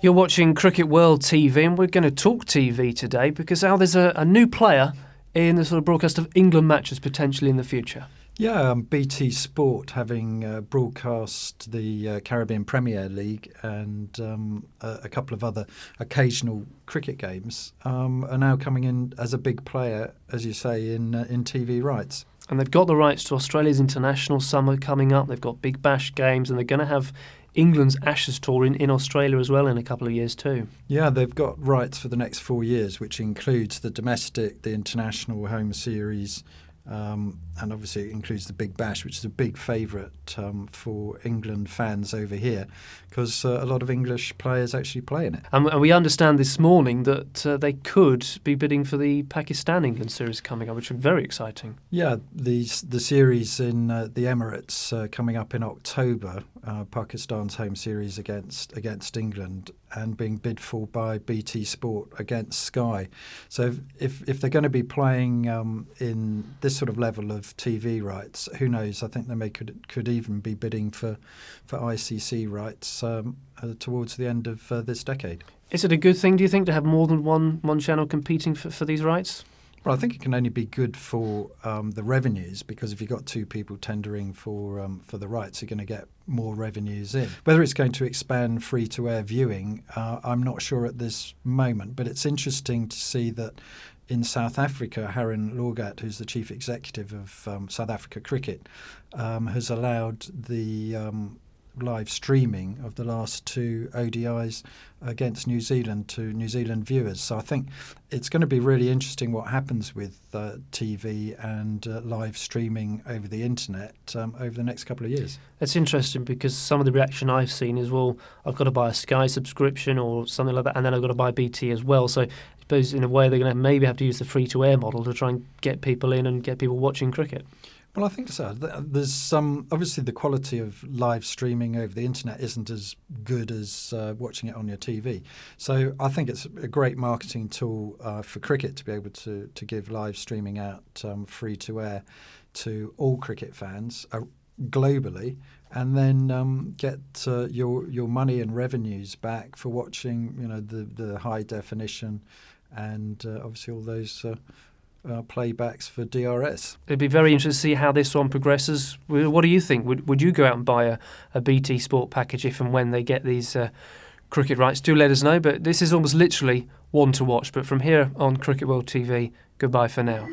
You're watching Cricket World TV, and we're going to talk TV today because there's a new player in the sort of broadcast of England matches potentially in the future. Yeah, BT Sport having broadcast the Caribbean Premier League and a couple of other occasional cricket games are now coming in as a big player, as you say, in TV rights. And they've got the rights to Australia's international summer coming up. They've got Big Bash games, and they're going to have England's Ashes tour in Australia as well in a couple of years too. Yeah, they've got rights for the next 4 years, which includes the domestic, the international home series, and obviously it includes the Big Bash, which is a big favourite for England fans over here because a lot of English players actually play in it. And we understand this morning that they could be bidding for the Pakistan-England series coming up, which is very exciting. Yeah, the series in the Emirates coming up in October, Pakistan's home series against England, and being bid for by BT Sport against Sky. So if they're going to be playing in this sort of level of TV rights, who knows? I think they could even be bidding for ICC rights towards the end of this decade. Is it a good thing, do you think, to have more than one channel competing for these rights? Well, I think it can only be good for the revenues, because if you've got two people tendering for the rights, you're going to get more revenues in. Whether it's going to expand free-to-air viewing, I'm not sure at this moment, but it's interesting to see that in South Africa, Haran Lorgat, who's the chief executive of South Africa Cricket, has allowed the live streaming of the last two ODIs against New Zealand to New Zealand viewers. So I think it's going to be really interesting what happens with TV and live streaming over the internet over the next couple of years. It's interesting because some of the reaction I've seen is, well, I've got to buy a Sky subscription or something like that, and then I've got to buy BT as well. So I suppose in a way they're going to maybe have to use the free-to-air model to try and get people in and get people watching cricket. Well, I think so. There's some obviously the quality of live streaming over the internet isn't as good as watching it on your TV. So I think it's a great marketing tool for cricket to be able to give live streaming out free to air to all cricket fans globally, and then get your money and revenues back for watching the high definition and obviously all those. Playbacks for DRS. It'd be very interesting to see how this one progresses. What do you think? Would you go out and buy a BT Sport package if and when they get these cricket rights? Do let us know, but this is almost literally one to watch. But from here on Cricket World TV, goodbye for now.